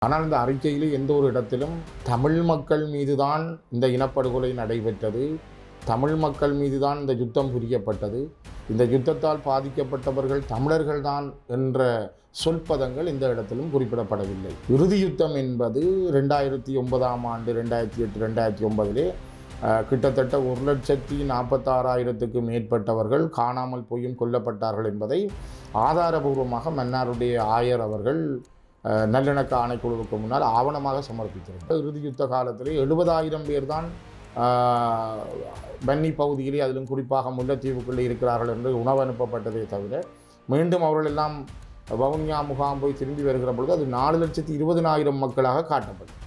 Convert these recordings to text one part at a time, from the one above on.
ஆனால் இந்த அறிக்கையில் எந்த ஒரு இடத்திலும் தமிழ் மக்கள் மீதுதான் இந்த இனப்படுகொலை நடைபெற்றது, தமிழ் மக்கள் மீதுதான் இந்த யுத்தம் புரியப்பட்டது, இந்த யுத்தத்தால் பாதிக்கப்பட்டவர்கள் தமிழர்கள்தான் என்ற சொல்பதங்கள் இந்த இடத்திலும் குறிப்பிடப்படவில்லை. இறுதி யுத்தம் என்பது 2009ஆம் ஆண்டு 2008 2009 கிட்டத்தட்ட 1,46,000க்கும் மேற்பட்டவர்கள் காணாமல் போயும் கொல்லப்பட்டார்கள் என்பதை ஆதாரபூர்வமாக மன்னாருடைய ஆயர் அவர்கள் நல்லிணக்க ஆணைக்குழுவுக்கு முன்னால் ஆவணமாக சமர்ப்பித்திருந்தார். இறுதி யுத்த காலத்திலே 70,000 பேர் தான் வன்னி பகுதியிலே, அதிலும் குறிப்பாக முல்லைத்தீவுக்குள்ளே இருக்கிறார்கள் என்று உணவு அனுப்பப்பட்டதை தவிர மீண்டும் அவர்கள் எல்லாம் வவுனியா முகாம் போய் திரும்பி வருகிற பொழுது அது 4,20,000 மக்களாக காட்டப்படும்.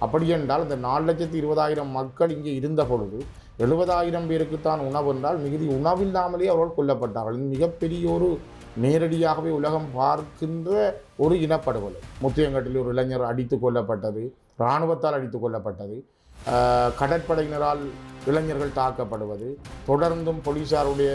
அப்படி என்றால் இந்த 4,20,000 மக்கள் இங்கே இருந்த பொழுது 70,000 பேருக்குத்தான் உணவு என்றால் மிகுதி உணவில்லாமலே அவர்கள் கொல்லப்பட்டார்கள். இது மிகப்பெரிய ஒரு நேரடியாகவே உலகம் பார்க்கின்ற ஒரு இனப்படுகொலை. முத்தியங்கட்டில் ஒரு இளைஞர் அடித்து கொல்லப்பட்டது, இராணுவத்தால் அடித்து கொல்லப்பட்டது, கடற்படையினரால் இளைஞர்கள் தாக்கப்படுவது, தொடர்ந்தும் போலீசாருடைய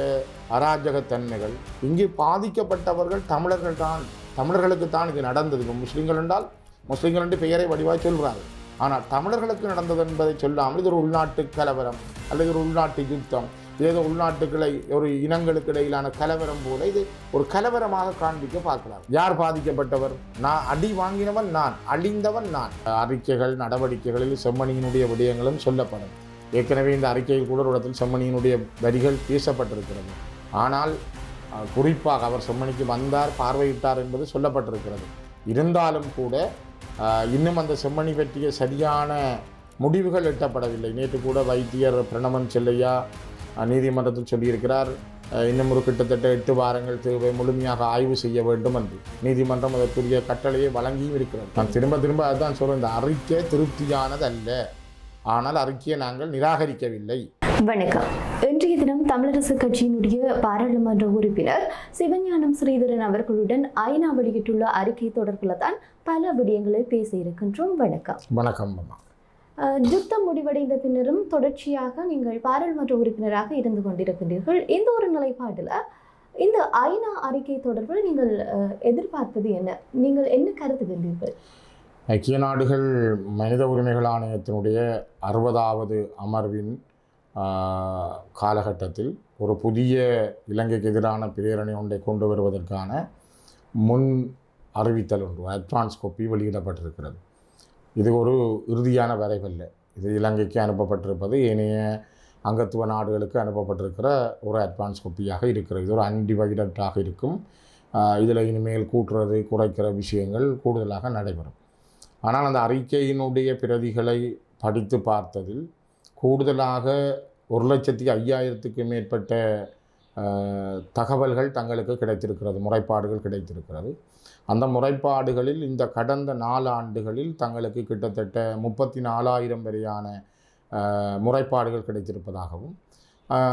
அராஜகத்தன்மைகள். இங்கு பாதிக்கப்பட்டவர்கள் தமிழர்களுக்கு தான் இது நடந்தது. இப்போ முஸ்லீம்கள் என்றால் முஸ்லீம்கள் என்று பெயரை வடிவாக சொல்கிறார்கள். ஆனால் தமிழர்களுக்கு நடந்தது என்பதை சொல்லாமல் இது ஒரு உள்நாட்டு கலவரம் அல்லது ஒரு உள்நாட்டு யுத்தம், ஏதோ உள்நாட்டுகளை ஒரு இனங்களுக்கு இடையிலான கலவரம் போல இது ஒரு கலவரமாக காண்பிக்க பார்க்கிறார். யார் பாதிக்கப்பட்டவர்? நான் அடி வாங்கினவன் நான், அழிந்தவன் நான். அறிக்கைகள் நடவடிக்கைகளில் செம்மணியினுடைய விடயங்களும் சொல்லப்படும். ஏற்கனவே இந்த அறிக்கையில் கூட ஒரு இடத்தில் செம்மணியினுடைய வரிகள் பேசப்பட்டிருக்கிறது. ஆனால் குறிப்பாக அவர் செம்மணிக்கு வந்தார், பார்வையிட்டார் என்பது சொல்லப்பட்டிருக்கிறது. இருந்தாலும் கூட இன்னும் அந்த செம்மணி பற்றிய சரியான முடிவுகள் எட்டப்படவில்லை. நேற்று கூட வைத்தியர் பிரணவன் செல்லையா நீதிமன்றத்தில் சொல்லியிருக்கிறார், இன்னும் ஒரு கிட்டத்தட்ட 8 வாரங்கள் தேவை, முழுமையாக ஆய்வு செய்ய வேண்டும் என்று நீதிமன்றம் அதற்குரிய கட்டளையை வழங்கியும் இருக்கிறது. நான் திரும்ப அதுதான் சொல்கிறேன், இந்த அறிக்கை திருப்தியானது அல்ல, ஆனால் அறிக்கையை நாங்கள் நிராகரிக்கவில்லை. வணக்கம். இன்றைய தினம் தமிழரசு கட்சியினுடைய பாராளுமன்ற உறுப்பினர் சிவஞானம் ஸ்ரீதரன் அவர்களுடன் ஐநா வெளியிட்டுள்ள அறிக்கை தொடர்பில் தான் பல விடயங்களை பேச இருக்கின்றோம். வணக்கம். வணக்கம். யுத்தம் முடிவடைந்த பின்னரும் தொடர்ச்சியாக நீங்கள் பாராளுமன்ற உறுப்பினராக இருந்து கொண்டிருக்கின்றீர்கள். இந்த ஒரு நிலைப்பாட்டில் இந்த ஐநா அறிக்கை தொடர்பில் நீங்கள் எதிர்பார்ப்பது என்ன? நீங்கள் என்ன கருதுகின்றீர்கள்? ஐக்கிய நாடுகள் மனித உரிமைகள் ஆணையத்தினுடைய 60வது அமர்வின் காலகட்டத்தில் ஒரு புதிய இலங்கைக்கு எதிரான பிரேரணை ஒன்றை கொண்டு வருவதற்கான முன் அறிவித்தல் ஒன்று, அட்வான்ஸ் காப்பி வெளியிடப்பட்டிருக்கிறது. இது ஒரு இறுதியான வரைவல்ல. இது இலங்கைக்கு அனுப்பப்பட்டிருப்பது ஏனைய அங்கத்துவ நாடுகளுக்கு அனுப்பப்பட்டிருக்கிற ஒரு அட்வான்ஸ் காப்பியாக இருக்கிறது. இது ஒரு அன்டிவைடட்டாக இருக்கும். இதில் இனிமேல் கூட்டுறது குறைக்கிற விஷயங்கள் கூடுதலாக நடைபெறும். ஆனால் அந்த அறிக்கையினுடைய பிரதிகளை படித்து பார்த்ததில் கூடுதலாக 1,05,000க்கும் மேற்பட்ட தகவல்கள் தங்களுக்கு கிடைத்திருக்கிறது, முறைப்பாடுகள் கிடைத்திருக்கிறது. அந்த முறைப்பாடுகளில் இந்த கடந்த 4 ஆண்டுகளில் தங்களுக்கு கிட்டத்தட்ட 34,000 வரையான முறைப்பாடுகள் கிடைத்திருப்பதாகவும்,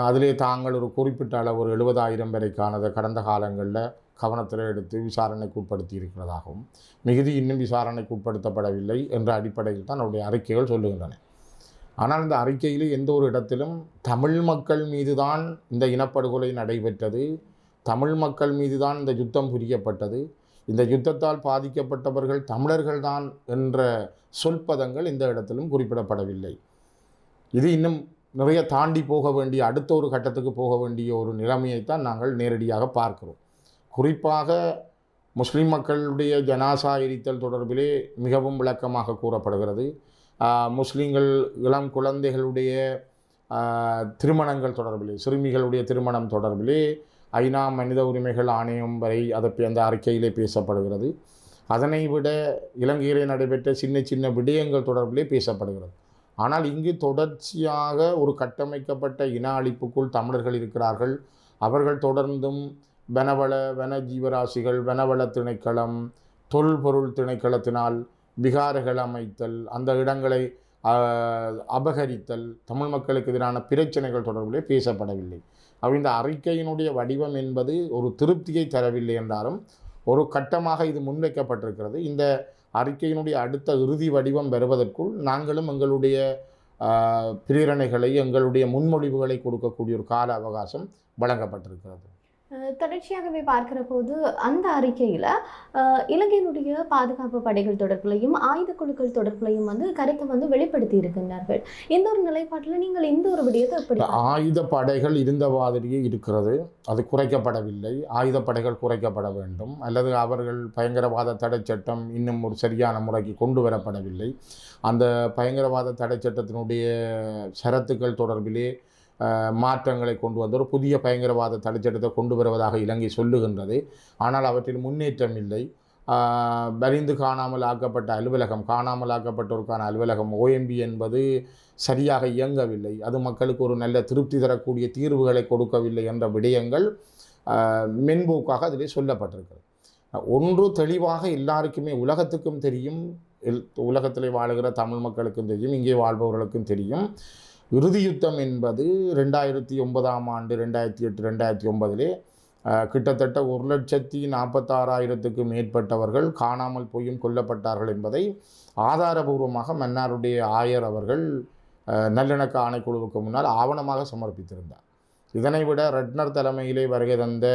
அதிலே தாங்கள் ஒரு குறிப்பிட்ட அளவு ஒரு 70,000 வரைக்கானதை கடந்த காலங்களில் கவனத்தில் எடுத்து விசாரணைக்கு உட்படுத்தி இருக்கிறதாகவும், மிகுதி இன்னும் விசாரணைக்கு உட்படுத்தப்படவில்லை என்ற அடிப்படையில் தான் அவருடைய அறிக்கைகள் சொல்லுகின்றன. ஆனால் இந்த அறிக்கையில் எந்த ஒரு இடத்திலும் தமிழ் மக்கள் மீதுதான் இந்த இனப்படுகொலை நடைபெற்றது, தமிழ் மக்கள் மீதுதான் இந்த யுத்தம் புரியப்பட்டது, இந்த யுத்தத்தால் பாதிக்கப்பட்டவர்கள் தமிழர்கள்தான் என்ற சொல்பதங்கள் இந்த இடத்திலும் குறிப்பிடப்படவில்லை. இது இன்னும் நிறைய தாண்டி போக வேண்டிய, அடுத்த ஒரு கட்டத்துக்கு போக வேண்டிய ஒரு நிலைமையைத்தான் நாங்கள் நேரடியாக பார்க்கிறோம். குறிப்பாக முஸ்லீம் மக்களுடைய ஜனாசா எரித்தல் தொடர்பிலே மிகவும் விளக்கமாக கூறப்படுகிறது. முஸ்லீம்கள் இளம் குழந்தைகளுடைய திருமணங்கள் தொடர்பிலே, சிறுமிகளுடைய திருமணம் தொடர்பிலே ஐநா மனித உரிமைகள் ஆணையம் வரை அந்த அறிக்கையிலே பேசப்படுகிறது. அதனை விட இலங்கையிலே நடைபெற்ற சின்ன விடயங்கள் தொடர்பிலே பேசப்படுகிறது. ஆனால் இங்கு தொடர்ச்சியாக ஒரு கட்டமைக்கப்பட்ட இன அழிப்புக்குள் தமிழர்கள் இருக்கிறார்கள். அவர்கள் தொடர்ந்தும் வன ஜீவராசிகள், வனவள திணைக்களம், தொல்பொருள் திணைக்களத்தினால் விகாரைகள் அமைத்தல், அந்த இடங்களை அபகரித்தல், தமிழ் மக்களுக்கு எதிரான பிரச்சனைகள் தொடர்பிலே பேசப்படவில்லை. இந்த அறிக்கையினுடைய வடிவம் என்பது ஒரு திருப்தியை தரவில்லை என்றாலும் ஒரு கட்டமாக இது முன்வைக்கப்பட்டிருக்கிறது. இந்த அறிக்கையினுடைய அடுத்த இறுதி வடிவம் வருவதற்குள் நாங்களும் எங்களுடைய பிரேரணைகளை, எங்களுடைய முன்மொழிவுகளை கொடுக்கக்கூடிய ஒரு கால அவகாசம் வழங்கப்பட்டிருக்கிறது. தொடர்ச்சியாகவே பார்க்கிற போது அந்த அறிக்கையில் இலங்கையினுடைய பாதுகாப்பு படைகள் தொடர்பிலையும் ஆயுத குழுக்கள் தொடர்பிலையும் கருத்தை வெளிப்படுத்தி இருக்கின்றார்கள். இந்த ஒரு நிலைப்பாட்டில் நீங்கள் இந்த ஒரு விடயத்தை எப்படி? ஆயுத படைகள் இருந்த மாதிரியே இருக்கிறது, அது குறைக்கப்படவில்லை. ஆயுத படைகள் குறைக்கப்பட வேண்டும், அல்லது அவர்கள் பயங்கரவாத தடை சட்டம் இன்னும் ஒரு சரியான முறைக்கு கொண்டு வரப்படவில்லை. அந்த பயங்கரவாத தடை சட்டத்தினுடைய ஷரத்துக்கள் தொடர்பிலே மாற்றங்களை கொண்டு வந்து ஒரு புதிய பயங்கரவாத தடைச்சட்டத்தை கொண்டு வருவதாக இலங்கை சொல்லுகின்றது. ஆனால் அவற்றில் முன்னேற்றம் இல்லை. வலிந்து காணாமல் ஆக்கப்பட்ட அலுவலகம், காணாமல் ஆக்கப்பட்டோருக்கான அலுவலகம் OMB என்பது சரியாக இயங்கவில்லை. அது மக்களுக்கு ஒரு நல்ல திருப்தி தரக்கூடிய தீர்வுகளை கொடுக்கவில்லை என்ற விடயங்கள் மென்போக்காக அதிலே சொல்லப்பட்டிருக்கிறது. ஒன்று தெளிவாக எல்லாருக்குமே உலகத்துக்கும் தெரியும், உலகத்திலே வாழுகிற தமிழ் மக்களுக்கும் தெரியும், இங்கே வாழ்பவர்களுக்கும் தெரியும். இறுதி யுத்தம் என்பது 2009ஆம் ஆண்டு 2008 2009 கிட்டத்தட்ட 1,46,000க்கும் மேற்பட்டவர்கள் காணாமல் போயும் கொல்லப்பட்டார்கள் என்பதை ஆதாரபூர்வமாக மன்னாருடைய ஆயர் அவர்கள் நல்லிணக்க ஆணைக்குழுவுக்கு முன்னால் ஆவணமாக சமர்ப்பித்திருந்தார். இதனை விட ரெட்னர் தலைமையிலே வருகை தந்த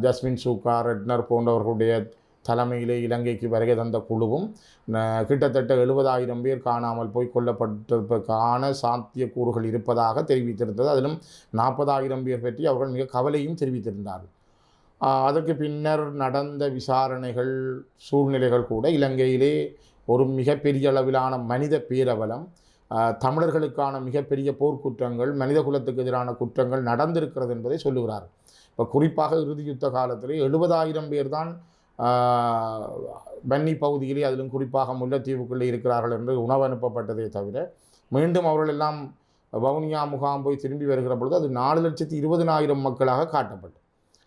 ஜஸ்மின் சூக்கா, ரெட்னர் போன்றவர்களுடைய தலைமையிலே இலங்கைக்கு வருகை தந்த குழுவும் கிட்டத்தட்ட 70,000 பேர் காணாமல் போய் கொல்லப்பட்டிருப்பதற்கான சாத்தியக்கூறுகள் இருப்பதாக தெரிவித்திருந்தது. அதிலும் 40,000 பேர் பற்றி அவர்கள் மிக கவலையும் தெரிவித்திருந்தார்கள். அதற்கு பின்னர் நடந்த விசாரணைகள் சூழ்நிலைகள் கூட இலங்கையிலே ஒரு மிகப்பெரிய அளவிலான மனித பேரவலம், தமிழர்களுக்கான மிகப்பெரிய போர்க்குற்றங்கள், மனித குலத்துக்கு எதிரான குற்றங்கள் நடந்திருக்கிறது என்பதை சொல்லுகிறார். இப்போ குறிப்பாக இறுதி யுத்த காலத்திலே 70,000 பேர் தான் வன்னி பகுதியிலே, அதிலும் குறிப்பாக முல்லைத்தீவுக்குள்ளே இருக்கிறார்கள் என்று உணவு அனுப்பப்பட்டதே தவிர மீண்டும் அவர்கள் எல்லாம் வவுனியா முகாம் போய் திரும்பி வருகிற பொழுது அது 4,20,000 மக்களாக காட்டப்பட்டது.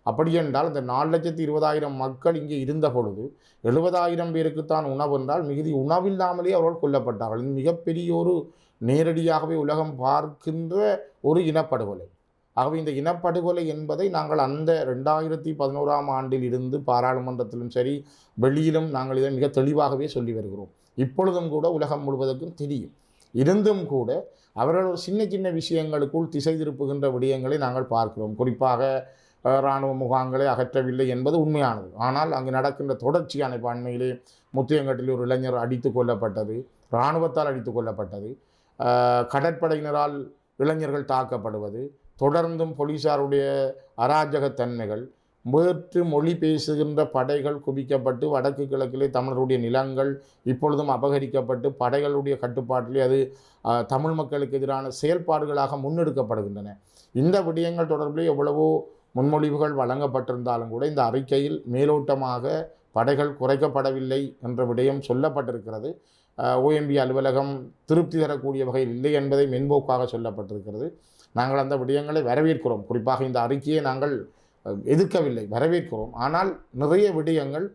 அப்படி என்றால் அந்த 4,20,000 மக்கள் இங்கே இருந்த பொழுது 70,000 பேருக்குத்தான் உணவு என்றால் மிகுதி உணவில்லாமலே அவர்கள் கொல்லப்பட்டார்கள். இது மிகப்பெரிய ஒரு நேரடியாகவே உலகம் பார்க்கின்ற ஒரு இனப்படுகொலை. ஆகவே இந்த இனப்படுகொலை என்பதை நாங்கள் அந்த 2011ஆம் ஆண்டில் இருந்து பாராளுமன்றத்திலும் சரி வெளியிலும் நாங்கள் இதை மிக தெளிவாகவே சொல்லி வருகிறோம். இப்பொழுதும் கூட உலகம் முழுவதற்கும் தெரியும். இருந்தும் கூட அவர்கள் ஒரு சின்ன சின்ன விஷயங்களுக்குள் திசை திருப்புகின்ற விடயங்களை நாங்கள் பார்க்கிறோம். குறிப்பாக இராணுவ முகாம்களை அகற்றவில்லை என்பது உண்மையானது. ஆனால் அங்கு நடக்கின்ற தொடர்ச்சியான அண்மையிலே முத்தியங்கட்டில் ஒரு இளைஞர் அடித்து கொல்லப்பட்டது, இராணுவத்தால் அடித்து கொல்லப்பட்டது, கடற்படையினரால் இளைஞர்கள் தாக்கப்படுவது, தொடர்ந்தும் போலீசாருடைய அராஜகத்தன்மைகள், வேற்று மொழி பேசுகின்ற படைகள் குவிக்கப்பட்டு வடக்கு கிழக்கிலே தமிழருடைய நிலங்கள் இப்பொழுதும் அபகரிக்கப்பட்டு படைகளுடைய கட்டுப்பாட்டிலே அது தமிழ் மக்களுக்கு எதிரான செயல்பாடுகளாக முன்னெடுக்கப்படுகின்றன. இந்த விடயங்கள் தொடர்பிலே எவ்வளவோ முன்மொழிவுகள் வழங்கப்பட்டிருந்தாலும் கூட இந்த அறிக்கையில் மேலோட்டமாக படைகள் குறைக்கப்படவில்லை என்ற விடயம் சொல்லப்பட்டிருக்கிறது. OMB அலுவலகம் திருப்தி தரக்கூடிய வகையில் இல்லை என்பதை மென்போக்காக சொல்லப்பட்டிருக்கிறது. நாங்கள் அந்த விடயங்களை வரவேற்கிறோம். குறிப்பாக இந்த அறிக்கையை நாங்கள் எதிர்க்கவில்லை, வரவேற்கிறோம். ஆனால் நிறைய விடயங்கள்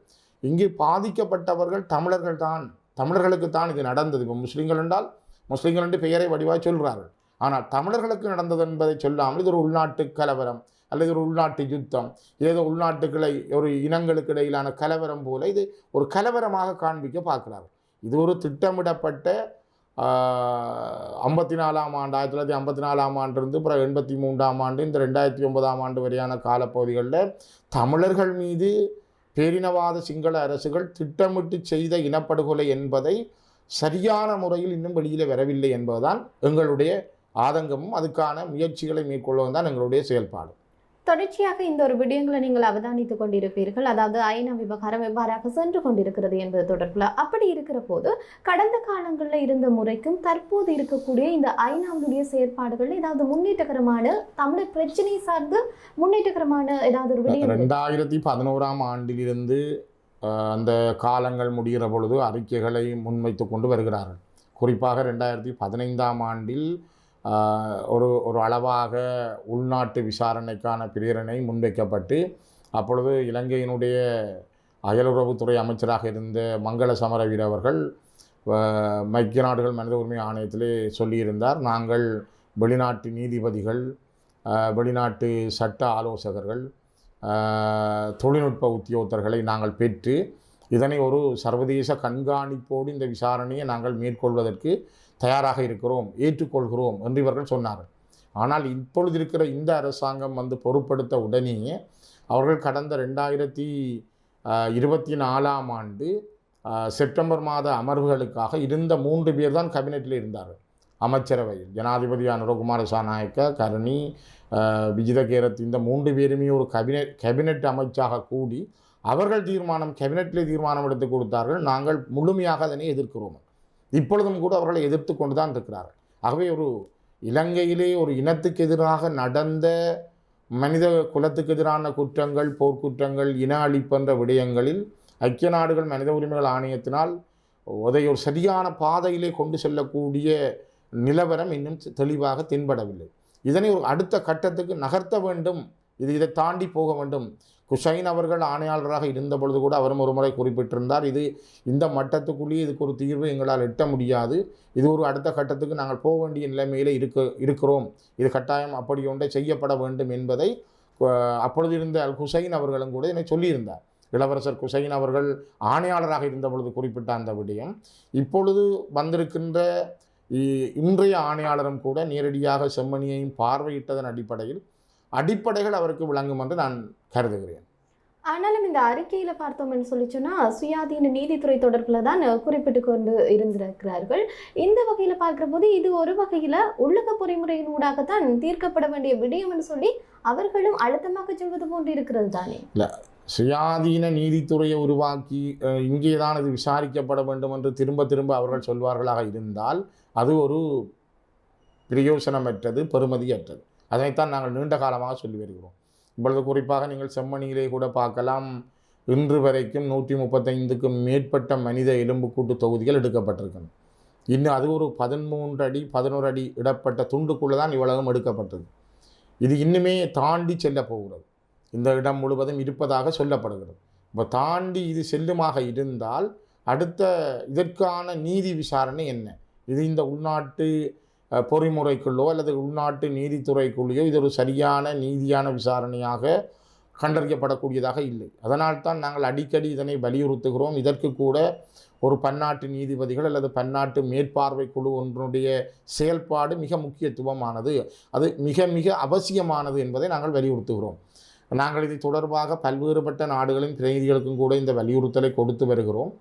இங்கு பாதிக்கப்பட்டவர்கள் தமிழர்கள் தான், தமிழர்களுக்கு தான் இது நடந்தது. இப்போ முஸ்லீம்கள் என்றால் முஸ்லீம்கள் என்று பெயரை வடிவாக சொல்கிறார்கள். ஆனால் தமிழர்களுக்கு நடந்தது என்பதை சொல்லாமல் இது ஒரு உள்நாட்டு கலவரம் அல்லது ஒரு உள்நாட்டு யுத்தம், ஏதோ உள்நாட்டுகளை ஒரு இனங்களுக்கு இடையிலான கலவரம் போல இது ஒரு கலவரமாக காண்பிக்க பார்க்கிறார்கள். இது ஒரு திட்டமிடப்பட்ட 54ஆம் ஆண்டு 1954ஆம் ஆண்டிலிருந்து பிறகு 83ஆம் ஆண்டு இந்த 2009ஆம் ஆண்டு வரையான காலப்பகுதிகளில் தமிழர்கள் மீது பேரினவாத சிங்கள அரசுகள் திட்டமிட்டு செய்த இனப்படுகொலை என்பதை சரியான முறையில் இன்னும் வெளியில் வரவில்லை என்பதுதான் எங்களுடைய ஆதங்கமும் அதுக்கான முயற்சிகளை மேற்கொள்வதும் தான் எங்களுடைய செயல்பாடு. தொடர்ச்சியாக இந்த ஒரு விடயங்களை நீங்கள் அவதானித்துக் கொண்டிருப்பீர்கள். அதாவது ஐநா விவகாரம் எவ்வாறாக சென்று கொண்டிருக்கிறது என்பது தொடர்பில். அப்படி இருக்கிற போது கடந்த காலங்களில் இருந்த முறைக்கும் தற்போது இருக்கக்கூடிய இந்த ஐநாவுடைய செயற்பாடுகள் ஏதாவது முன்னேற்றகரமான தமிழர் பிரச்சனை சார்ந்து முன்னேற்றகரமான ஏதாவது ஒரு விடயம்? 2011ஆம் ஆண்டிலிருந்து அந்த காலங்கள் முடிகிற பொழுது அறிக்கைகளை முன்வைத்து கொண்டு வருகிறார்கள். குறிப்பாக 2015ஆம் ஆண்டில் ஒரு அளவாக உள்நாட்டு விசாரணைக்கான பிரேரணை முன்வைக்கப்பட்டு அப்பொழுது இலங்கையினுடைய அயலுறவுத்துறை அமைச்சராக இருந்த மங்கள சமரவீர அவர்கள் ஐக்கிய நாடுகள் மனித உரிமை ஆணையத்திலே சொல்லியிருந்தார், நாங்கள் வெளிநாட்டு நீதிபதிகள், வெளிநாட்டு சட்ட ஆலோசகர்கள், தொழில்நுட்ப உத்தியோகத்தர்களை நாங்கள் பெற்று இதனை ஒரு சர்வதேச கண்காணிப்போடு இந்த விசாரணையை நாங்கள் மேற்கொள்வதற்கு தயாராக இருக்கிறோம், ஏற்றுக்கொள்கிறோம் என்று இவர்கள் சொன்னார்கள். ஆனால் இப்பொழுது இருக்கிற இந்த அரசாங்கம் வந்து பொறுப்படுத்த உடனேயே அவர்கள் கடந்த 2024ஆம் ஆண்டு செப்டம்பர் மாத அமர்வுகளுக்காக இருந்த 3 பேர் தான் கேபினெட்டில் இருந்தார்கள். அமைச்சரவையில் ஜனாதிபதி அனுரகுமார சாநாயக்க, கருணி, விஜித கேரத், இந்த 3 பேருமே ஒரு கேபினெட் அமைச்சாக கூடி அவர்கள் கேபினெட்டிலே தீர்மானம் எடுத்து கொடுத்தார்கள். நாங்கள் முழுமையாக அதனை எதிர்க்கிறோம். இப்பொழுதும் கூட அவர்களை எதிர்த்து கொண்டு தான் இருக்கிறார்கள். ஆகவே ஒரு இலங்கையிலே ஒரு இனத்துக்கு எதிராக நடந்த மனித குலத்துக்கு எதிரான குற்றங்கள், போர்க்குற்றங்கள், இன அழிப்பென்ற விடயங்களில் ஐக்கிய நாடுகள் மனித உரிமைகள் ஆணையத்தினால் அதை ஒரு சரியான பாதையிலே கொண்டு செல்லக்கூடிய நிலவரம் இன்னும் தெளிவாக தென்படவில்லை. இதனை ஒரு அடுத்த கட்டத்துக்கு நகர்த்த வேண்டும். இதை தாண்டி போக வேண்டும். குஷைன் அவர்கள் ஆணையாளராக இருந்த பொழுது கூட அவரும் ஒரு முறை குறிப்பிட்டிருந்தார், இந்த மட்டத்துக்குள்ளேயே இதுக்கு ஒரு தீர்வு எங்களால் எட்ட முடியாது, இது ஒரு அடுத்த கட்டத்துக்கு நாங்கள் போக வேண்டிய நிலைமையில் இருக்கிறோம், இது கட்டாயம் அப்படி ஒன்றை செய்யப்பட வேண்டும் என்பதை அப்பொழுது இருந்த அல் ஹுசைன் அவர்களும் கூட என்னை சொல்லியிருந்தார். இளவரசர் குஷைன் அவர்கள் ஆணையாளராக இருந்த பொழுது குறிப்பிட்ட அந்த விடயம் இப்பொழுது வந்திருக்கின்ற இன்றைய ஆணையாளரும் கூட நேரடியாக செம்மணியையும் பார்வையிட்டதன் அடிப்படைகள் அவருக்கு விளங்கும் என்று நான் கருதுகிறேன். ஆனாலும் இந்த அறிக்கையில் பார்த்தோம்னு சொல்லிச்சோன்னா சுயாதீன நீதித்துறை தொடர்பில் தான் குறிப்பிட்டு கொண்டு இருந்திருக்கிறார்கள். இந்த வகையில் பார்க்குற போது இது ஒரு வகையில் உள்ளக பொறிமுறையின் ஊடாகத்தான் தீர்க்கப்பட வேண்டிய விடயம்னு சொல்லி அவர்களும் அழுத்தமாக சொல்வது போன்று இருக்கிறது தானே. இல்லை, சுயாதீன நீதித்துறையை உருவாக்கி இங்கே தான் இது விசாரிக்கப்பட வேண்டும் என்று திரும்ப அவர்கள் சொல்வார்களாக இருந்தால் அது ஒரு பிரயோசனமற்றது, பெறுமதியற்றது. அதனைத்தான் நாங்கள் நீண்ட காலமாக சொல்லி வருகிறோம். இப்பொழுது குறிப்பாக நீங்கள் செம்மணியிலே கூட பார்க்கலாம், இன்று வரைக்கும் 135க்கும் மேற்பட்ட மனித எலும்புக்கூட்டு தொகுதிகள் எடுக்கப்பட்டிருக்கின்றன. இன்னும் அது ஒரு 13 அடி 11 அடி இடப்பட்ட துண்டுக்குள்ளே தான் இவ்வளவும் எடுக்கப்பட்டது. இது இன்னுமே தாண்டி செல்ல போகிறது. இந்த இடம் முழுவதும் இருப்பதாக சொல்லப்படுகிறது. இப்போ தாண்டி இது செல்லுமாக இருந்தால் அடுத்த இதற்கான நீதி விசாரணை என்ன? இது இந்த உள்நாட்டு பொறிமுறைக்குள்ளோ அல்லது உள்நாட்டு நீதித்துறைக்குள்ளேயோ இது ஒரு சரியான நீதியான விசாரணையாக கண்டறியப்படக்கூடியதாக இல்லை. அதனால்தான் நாங்கள் அடிக்கடி இதனை வலியுறுத்துகிறோம். இதற்கு கூட ஒரு பன்னாட்டு நீதிபதிகள் அல்லது பன்னாட்டு மேற்பார்வை குழு ஒன்றுடைய செயல்பாடு மிக முக்கியத்துவமானது, அது மிக மிக அவசியமானது என்பதை நாங்கள் வலியுறுத்துகிறோம். நாங்கள் இது தொடர்பாக பல்வேறுபட்ட நாடுகளின் பிரதிநிதிகளுக்கும் கூட இந்த வலியுறுத்தலை கொடுத்து வருகிறோம்.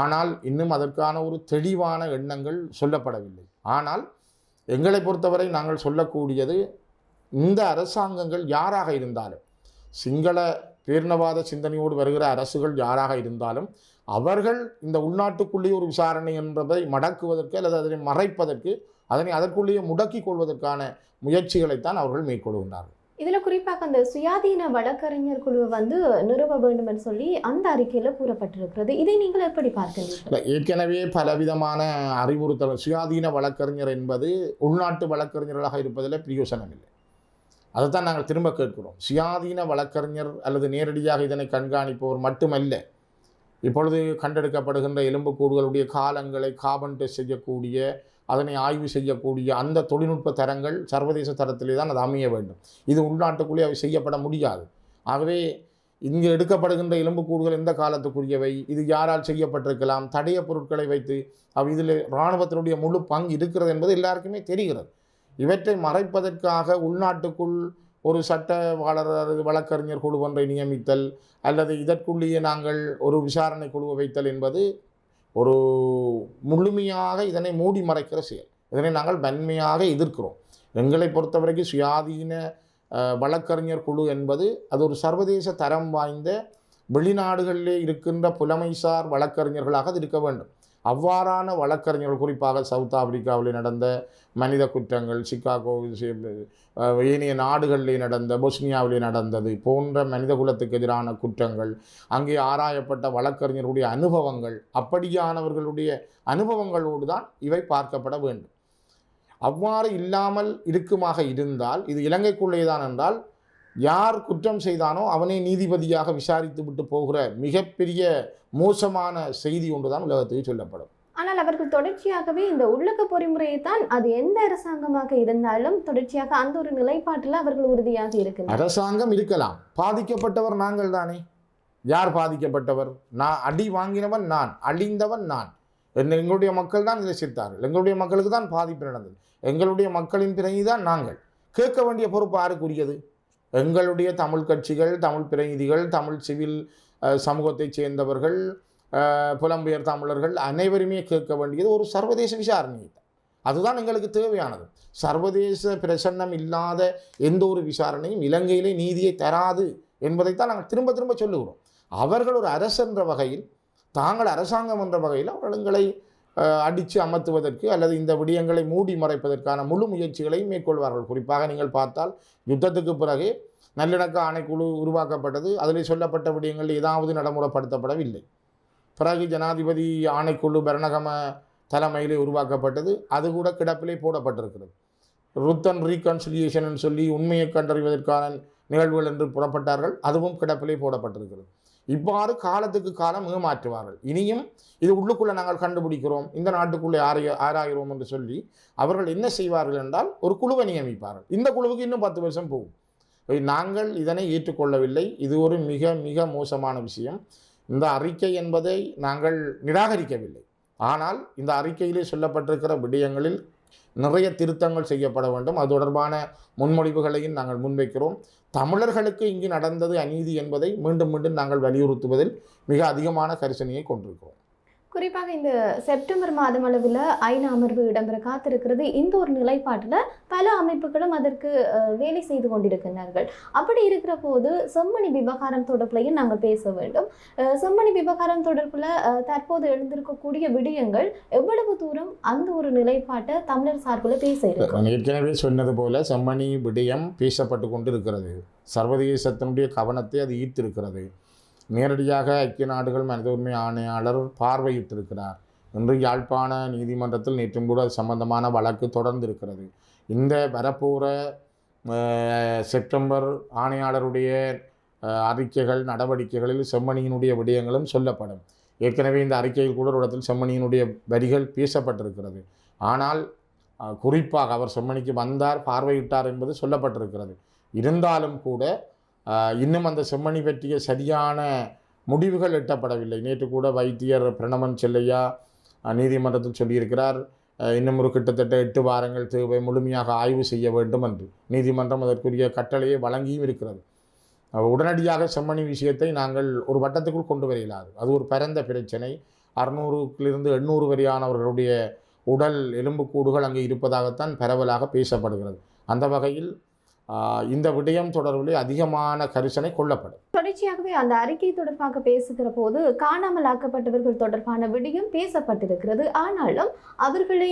ஆனால் இன்னும் அதற்கான ஒரு தெளிவான எண்ணங்கள் சொல்லப்படவில்லை. ஆனால் எங்களை பொறுத்தவரை நாங்கள் சொல்லக்கூடியது, இந்த அரசாங்கங்கள் யாராக இருந்தாலும், சிங்கள பேரினவாத சிந்தனையோடு வருகிற அரசுகள் யாராக இருந்தாலும் அவர்கள் இந்த உள்நாட்டுக்குள்ளேயே ஒரு விசாரணை என்பதை மடக்குவதற்கு அல்லது அதனை மறைப்பதற்கு, அதனை அதற்குள்ளேயே முடக்கிக் கொள்வதற்கான முயற்சிகளைத்தான் அவர்கள் மேற்கொள்கின்றார்கள். இதில் குறிப்பாக அந்த சுயாதீன வழக்கறிஞர் குழுவை நிறுவ வேண்டும் என்று சொல்லி அந்த அறிக்கையில் கூறப்பட்டிருக்கிறது. இதை நீங்கள் எப்படி பார்க்கிறீர்கள்? ஏற்கனவே பலவிதமான அறிவுறுத்தல். சுயாதீன வழக்கறிஞர் என்பது உள்நாட்டு வழக்கறிஞர்களாக இருப்பதில் பிரயோசனம் இல்லை. அதைத்தான் நாங்கள் திரும்ப கேட்கிறோம். சுயாதீன வழக்கறிஞர் அல்லது நேரடியாக இதனை கண்காணிப்பவர் மட்டுமல்ல, இப்பொழுது கண்டெடுக்கப்படுகின்ற எலும்புக்கூடுகளுடைய காலங்களை கார்பன் டெஸ்ட் செய்யக்கூடிய, அதனை ஆய்வு செய்யக்கூடிய அந்த தொழில்நுட்ப தரங்கள் சர்வதேச தரத்திலே தான் அது அமைய வேண்டும். இது உள்நாட்டுக்குள்ளே அவை செய்யப்பட முடியாது. ஆகவே இங்கே எடுக்கப்படுகின்ற எலும்புக்கூடுகள் எந்த காலத்துக்குரியவை, இது யாரால் செய்யப்பட்டிருக்கலாம், தடைய பொருட்களை வைத்து இதில் இராணுவத்தினுடைய முழு பங்கு இருக்கிறது என்பது எல்லாருக்குமே தெரிகிறது. இவற்றை மறைப்பதற்காக உள்நாட்டுக்குள் ஒரு சட்ட வழக்கறிஞர் குழு ஒன்றை நியமித்தல் அல்லது இதற்குள்ளேயே நாங்கள் ஒரு விசாரணை குழுவை வைத்தல் என்பது ஒரு முழுமையாக இதனை மூடி மறைக்கிற செயல். இதனை நாங்கள் வன்மையாக எதிர்க்கிறோம். எங்களை பொறுத்தவரைக்கும் சுயாதீன வழக்கறிஞர் குழு என்பது அது ஒரு சர்வதேச தரம் வாய்ந்த வெளிநாடுகளிலே இருக்கின்ற புலமைசார் வழக்கறிஞர்களாக அது இருக்க வேண்டும். அவ்வாறான வழக்கறிஞர்கள், குறிப்பாக சவுத் ஆப்பிரிக்காவில் நடந்த மனித குற்றங்கள், சிகாகோ, ஏனைய நாடுகளிலே நடந்த, பொஸ்னியாவிலே நடந்தது போன்ற மனித குலத்துக்கு எதிரான குற்றங்கள், அங்கே ஆராயப்பட்ட வழக்கறிஞர்களுடைய அனுபவங்கள், அப்படியானவர்களுடைய அனுபவங்களோடு தான் இவை பார்க்கப்பட வேண்டும். அவ்வாறு இல்லாமல் இருக்குமாக இருந்தால், இது இலங்கைக்குள்ளே தான் என்றால், யார் குற்றம் செய்தானோ அவனை நீதிபதியாக விசாரித்து விட்டு போகிற மிகப்பெரிய மோசமான செய்தி ஒன்றுதான் உலகத்துக்கு சொல்லப்படும். ஆனால் அவர்கள் தொடர்ச்சியாகவே இந்த உள்ளக பொறிமுறையை தான், அது எந்த அரசாங்கமாக இருந்தாலும் தொடர்ச்சியாக அந்த ஒரு நிலைப்பாட்டில் அவர்கள் உறுதியாக இருக்கிறார். அரசாங்கம் இருக்கலாம், பாதிக்கப்பட்டவர் நாங்கள் தானே. யார் பாதிக்கப்பட்டவர்? நான் அடி வாங்கினவன் நான், அழிந்தவன் நான். எங்களுடைய மக்கள் தான் இதை சித்தார்கள், எங்களுடைய மக்களுக்கு தான் பாதிப்பு நடந்தது, எங்களுடைய மக்களின் பிரதிநிதி தான் நாங்கள். கேட்க வேண்டிய பொறுப்பு யாருக்குரியது? எங்களுடைய தமிழ் கட்சிகள், தமிழ் பிரதிநிதிகள், தமிழ் சிவில் சமூகத்தைச் சேர்ந்தவர்கள், புலம்பெயர் தமிழர்கள் அனைவருமே கேட்க வேண்டியது ஒரு சர்வதேச விசாரணை. அதுதான் எங்களுக்கு தேவையானது. சர்வதேச பிரசன்னம் இல்லாத எந்த ஒரு விசாரணையும் இலங்கையிலே நீதியை தராது என்பதைத்தான் நாங்கள் திரும்ப திரும்ப சொல்லுகிறோம். அவர்கள் ஒரு அரசு என்ற வகையில், தாங்கள் அரசாங்கம் என்ற வகையில் அவர்கள் எங்களை அடித்து அமர்த்துவதற்கு அல்லது இந்த விடயங்களை மூடி மறைப்பதற்கான முழு முயற்சிகளையும் மேற்கொள்வார்கள். குறிப்பாக நீங்கள் பார்த்தால் யுத்தத்துக்கு பிறகு நல்லிணக்க ஆணைக்குழு உருவாக்கப்பட்டது. அதில் சொல்லப்பட்ட விடயங்கள் ஏதாவது நடைமுறைப்படுத்தப்படவில்லை. பிறகு ஜனாதிபதி ஆணைக்குழு பரணகம தலைமையிலே உருவாக்கப்பட்டது. அது கூட கிடப்பிலே போடப்பட்டிருக்கிறது. ருத் அண்ட் ரீகன்சிலியேஷன் சொல்லி உண்மையை கண்டறிவதற்கான நிகழ்வுகள் என்று புறப்பட்டார்கள். அதுவும் கிடப்பிலே போடப்பட்டிருக்கிறது. இவ்வாறு காலத்துக்கு காலம் ஏமாற்றுவார்கள். இனியும் இது உள்ளுக்குள்ளே நாங்கள் கண்டுபிடிக்கிறோம், இந்த நாட்டுக்குள்ளே ஆராகிறோம் என்று சொல்லி அவர்கள் என்ன செய்வார்கள் என்றால் ஒரு குழுவை நியமிப்பார்கள். இந்த குழுவுக்கு இன்னும் 10 வருஷம் போகும். நாங்கள் இதனை ஏற்றுக்கொள்ளவில்லை. இது ஒரு மிக மிக மோசமான விஷயம். இந்த அறிக்கை என்பதை நாங்கள் நிராகரிக்கவில்லை. ஆனால் இந்த அறிக்கையிலே சொல்லப்பட்டிருக்கிற விடயங்களில் நிறைய திருத்தங்கள் செய்யப்பட வேண்டும். அது தொடர்பான முன்மொழிவுகளையும் நாங்கள் முன்வைக்கிறோம். தமிழர்களுக்கு இங்கு நடந்தது அநீதி என்பதை மீண்டும் மீண்டும் நாங்கள் வலியுறுத்துவதில் மிக அதிகமான கரிசனையை கொண்டிருக்கிறோம். குறிப்பாக இந்த செப்டம்பர் மாதம் அளவில் ஐநா அமர்வு இடம்பெற காத்திருக்கிறது. இந்த ஒரு நிலைப்பாட்டில் பல அமைப்புகளும் அதற்கு வேலை செய்து கொண்டிருக்கிறார்கள். அப்படி இருக்கிற போது செம்மணி விவகாரம் தொடர்பிலையும் நாங்கள் பேச வேண்டும். செம்மணி விவகாரம் தொடர்பில் தற்போது எழுந்திருக்கக்கூடிய விடயங்கள் எவ்வளவு தூரம் அந்த ஒரு நிலைப்பாட்டை தமிழர் சார்பில் பேச இருக்கு? ஏற்கனவே சொன்னது போல செம்மணி விடயம் பேசப்பட்டு கொண்டிருக்கிறது. சர்வதேசத்தினுடைய கவனத்தை அது ஈர்த்திருக்கிறது. நேரடியாக ஐக்கிய நாடுகள் மனித உரிமை ஆணையாளர் பார்வையிட்டிருக்கிறார். இன்று யாழ்ப்பாண நீதிமன்றத்தில் நேற்றும் கூட அது சம்பந்தமான வழக்கு தொடர்ந்து இருக்கிறது. இந்த வரப்போகிற செப்டம்பர் ஆணையாளருடைய அறிக்கைகள் நடவடிக்கைகளில் செம்மணியினுடைய விடயங்களும் சொல்லப்படும். ஏற்கனவே இந்த அறிக்கையில் கூட ஒரு இடத்தில் செம்மணியினுடைய வரிகள் பேசப்பட்டிருக்கிறது. ஆனால் குறிப்பாக அவர் செம்மணிக்கு வந்தார், பார்வையிட்டார் என்பது சொல்லப்பட்டிருக்கிறது. இருந்தாலும் கூட இன்னும் அந்த செம்மணி பற்றிய சரியான முடிவுகள் எட்டப்படவில்லை. நேற்று கூட வைத்தியர் பிரணவன் செல்லையா நீதிமன்றத்தில் சொல்லியிருக்கிறார், இன்னும் ஒரு கிட்டத்தட்ட 8 வாரங்கள் தேவை, முழுமையாக ஆய்வு செய்ய வேண்டும் என்று நீதிமன்றம் அதற்குரிய கட்டளையை வழங்கியும் இருக்கிறது. உடனடியாக செம்மணி விஷயத்தை நாங்கள் ஒரு வட்டத்துக்குள் கொண்டு வர இயலாது. அது ஒரு பரந்த பிரச்சனை. 600லிருந்து 800 வரையானவர்களுடைய உடல் எலும்புக்கூடுகள் அங்கே இருப்பதாகத்தான் பரவலாக பேசப்படுகிறது. அந்த வகையில் இந்த விடயம் தொடர்பில் அதிகமான கரிசனை கொள்ளப்படும். தொடர்ச்சியாகவே அந்த அறிக்கை தொடர்பாக பேசுகிற போது காணாமல் ஆக்கப்பட்டவர்கள் தொடர்பான விடயம் பேசப்பட்டிருக்கிறது. ஆனாலும் அவர்களை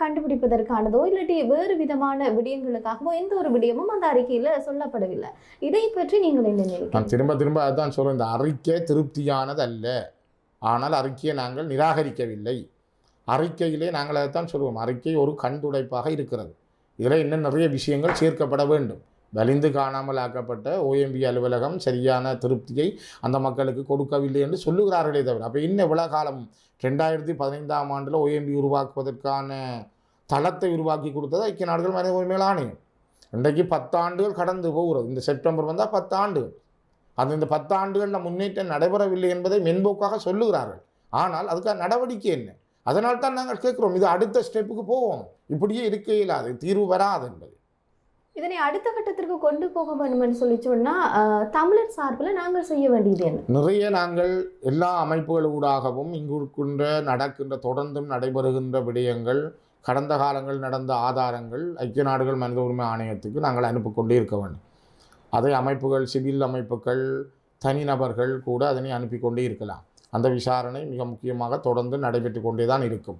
கண்டுபிடிப்பதற்கானதோ இல்லாட்டி வேறு விதமான விடயங்களுக்காகவோ எந்த ஒரு விடயமும் அந்த அறிக்கையில் சொல்லப்படவில்லை. இதை பற்றி நீங்கள் என்ன நினைக்கிறீங்க? நான் திரும்ப அதுதான் சொல்கிறேன். இந்த அறிக்கை திருப்தியானது அல்ல. ஆனால் அறிக்கையை நாங்கள் நிராகரிக்கவில்லை. அறிக்கையிலே நாங்கள் அதைத்தான் சொல்லுவோம். அறிக்கை ஒரு கண் துடைப்பாக இருக்கிறது. இதில் இன்னும் நிறைய விஷயங்கள் சேர்க்கப்பட வேண்டும். வலிந்து காணாமல் ஆக்கப்பட்ட OMB அலுவலகம் சரியான திருப்தியை அந்த மக்களுக்கு கொடுக்கவில்லை என்று சொல்லுகிறார்களே தவிர, அப்போ இன்னும் எவ்வளோ காலம் 2015ஆம் ஆண்டில் OMB உருவாக்குவதற்கான தளத்தை உருவாக்கி கொடுத்தது ஐக்கிய நாடுகள் மனித உரிமைகள் ஆணையம். இன்றைக்கு 10 ஆண்டுகள் கடந்து போகிறது. இந்த செப்டம்பர் வந்தால் 10 ஆண்டுகள். அது இந்த 10 ஆண்டுகளில் முன்னேற்றம் நடைபெறவில்லை என்பதை மென்போக்காக சொல்லுகிறார்கள். ஆனால் அதுக்கான நடவடிக்கை என்ன? அதனால் தான் நாங்கள் கேட்குறோம், இது அடுத்த ஸ்டெப்புக்கு போவோம், இப்படியே இருக்க இயலாது, தீர்வு வராது என்பது. இதனை அடுத்த கட்டத்திற்கு கொண்டு போக வேண்டும் என்று சொல்லி சொன்னால் தமிழர் சார்பில் நாங்கள் செய்ய வேண்டியது என்ன? நிறைய நாங்கள் எல்லா அமைப்புகளூடாகவும் இங்கு நடக்கின்ற தொடர்ந்தும் நடைபெறுகின்ற விடயங்கள், கடந்த காலங்கள் நடந்த ஆதாரங்கள் ஐக்கிய நாடுகள் மனித உரிமை ஆணையத்துக்கு நாங்கள் அனுப்பிக்கொண்டே இருக்க வேண்டும். அதை அமைப்புகள், சிவில் அமைப்புகள், தனிநபர்கள் கூட அதனை அனுப்பி கொண்டே இருக்கலாம். அந்த விசாரணை மிக முக்கியமாக தொடர்ந்து நடைபெற்று கொண்டே தான் இருக்கும்.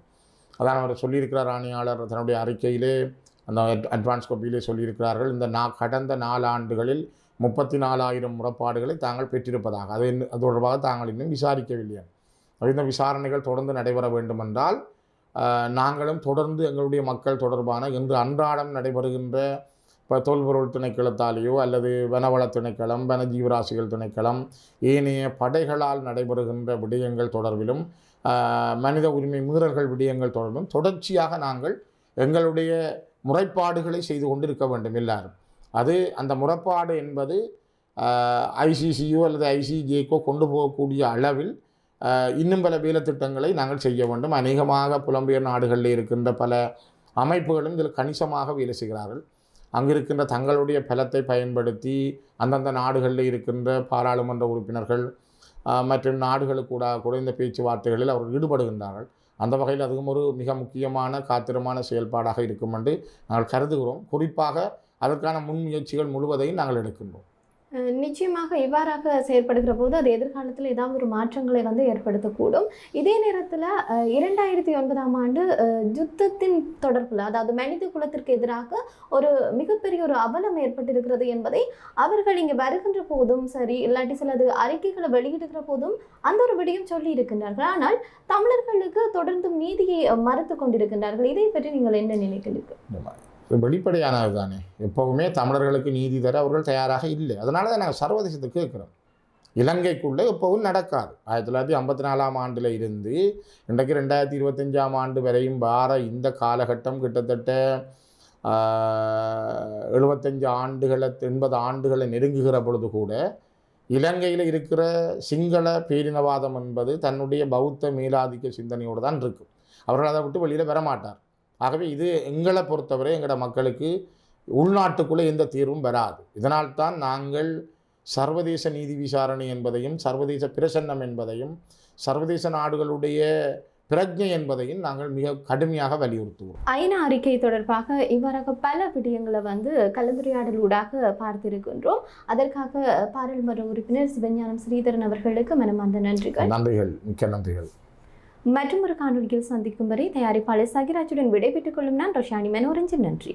அதான் அவர் சொல்லியிருக்கிறார். ஆணையாளர் தன்னுடைய அறிக்கையிலே அந்த அட்வான்ஸ் காப்பியிலே சொல்லியிருக்கிறார்கள், இந்த கடந்த 4 ஆண்டுகளில் 34,000 முறைப்பாடுகளை தாங்கள் பெற்றிருப்பதாக. அது தொடர்பாக தாங்கள் இன்னும் விசாரிக்கவில்லை. இந்த விசாரணைகள் தொடர்ந்து நடைபெற வேண்டுமென்றால் நாங்களும் தொடர்ந்து எங்களுடைய மக்கள் தொடர்பான இன்று அன்றாடம் நடைபெறுகின்ற இப்போ தொல்பொருள் திணைக்களத்தாலேயோ அல்லது வனவள திணைக்களம், வனஜீவராசிகள் திணைக்களம், ஏனைய படைகளால் நடைபெறுகின்ற விடயங்கள் தொடர்பிலும் மனித உரிமை மீறல்கள் விடயங்கள் தொடர்பிலும் தொடர்ச்சியாக நாங்கள் எங்களுடைய முறைப்பாடுகளை செய்து கொண்டிருக்க வேண்டும் எல்லாரும். அது அந்த முறைப்பாடு என்பது ICCயோ அல்லது ICJக்கோ கொண்டு போகக்கூடிய அளவில் இன்னும் பல வேலைத்திட்டங்களை நாங்கள் செய்ய வேண்டும். அநேகமாக புலம்பெயர் நாடுகளில் இருக்கின்ற பல அமைப்புகளும் இதில் கணிசமாக வேலை செய்கிறார்கள். அங்கு இருக்கின்ற தங்களுடைய பலத்தை பயன்படுத்தி அந்தந்த நாடுகளில் இருக்கின்ற பாராளுமன்ற உறுப்பினர்கள் மற்றும் நாடுகளுக்கூட இந்த பேச்சுவார்த்தைகளில் அவர்கள் ஈடுபடுகின்றார்கள். அந்த வகையில் அதுவும் ஒரு மிக முக்கியமான காத்திரமான செயல்பாடாக இருக்கும் என்று நாங்கள் கருதுகிறோம். குறிப்பாக அதற்கான முன்முயற்சிகள் முழுவதையும் நாங்கள் எடுக்கின்றோம். நிச்சயமாக இவ்வாறாக செயற்படுகிற போது அது எதிர்காலத்தில் ஏதாவது ஒரு மாற்றங்களை வந்து ஏற்படுத்தக்கூடும். இதே நேரத்தில் 2009ஆம் ஆண்டு யுத்தத்தின் தொடர்பில், அதாவது மனித குலத்திற்கு எதிராக ஒரு மிகப்பெரிய ஒரு அவலம் ஏற்பட்டிருக்கிறது என்பதை அவர்கள் இங்கே வருகின்ற போதும் சரி, இல்லாட்டி சிலது அறிக்கைகளை வெளியிடுகிற போதும் அந்த ஒரு விடயம் சொல்லி இருக்கின்றார்கள். ஆனால் தமிழர்களுக்கு தொடர்ந்தும் நீதியை மறுத்து கொண்டிருக்கின்றார்கள். இதை பற்றி நீங்கள் என்ன நினைக்கிறீர்கள்? வெளிப்படையானது தானே. எப்போவுமே தமிழர்களுக்கு நீதி தர அவர்கள் தயாராக இல்லை. அதனால தான் நாங்கள் சர்வதேசத்தை கேட்குறோம். இலங்கைக்குள்ளே எப்போவும் நடக்காது. 1954ஆம் ஆண்டில் இருந்து இன்றைக்கு 2025ஆம் ஆண்டு வரையும் வார இந்த காலகட்டம் கிட்டத்தட்ட 75 ஆண்டுகளை 80 ஆண்டுகளை நெருங்குகிற பொழுது கூட இலங்கையில் இருக்கிற சிங்கள பேரினவாதம் என்பது தன்னுடைய பௌத்த மேலாதிக்க சிந்தனையோடு தான் இருக்கும். அவர்கள் அதை விட்டு வெளியில் வரமாட்டார். ஆகவே இது எங்களை பொறுத்தவரை எங்களோட மக்களுக்கு உள்நாட்டுக்குள்ளே எந்த தீர்வும் வராது. இதனால்தான் நாங்கள் சர்வதேச நீதி விசாரணை என்பதையும் சர்வதேச பிரசன்னம் என்பதையும் சர்வதேச நாடுகளுடைய பிரஜை என்பதையும் நாங்கள் மிக கடுமையாக வலியுறுத்துவோம். ஐநா அறிக்கை தொடர்பாக இவ்வாறாக பல விடயங்களை வந்து கலந்துரையாடலூடாக பார்த்திருக்கின்றோம். அதற்காக பாராளுமன்ற உறுப்பினர் சிவஞானம் ஸ்ரீதரன் அவர்களுக்கு மனமார்ந்த நன்றிகள். நன்றிகள், மிக்க நன்றிகள். மற்றும் ஒரு காணொலியில் சந்திக்கும் வரை தயாரிப்பாளர் சகிராஜுடன் விடைபெற்றுக் கொள்ளும் நான் ரோஷானி மனோரஞ்சன். நன்றி.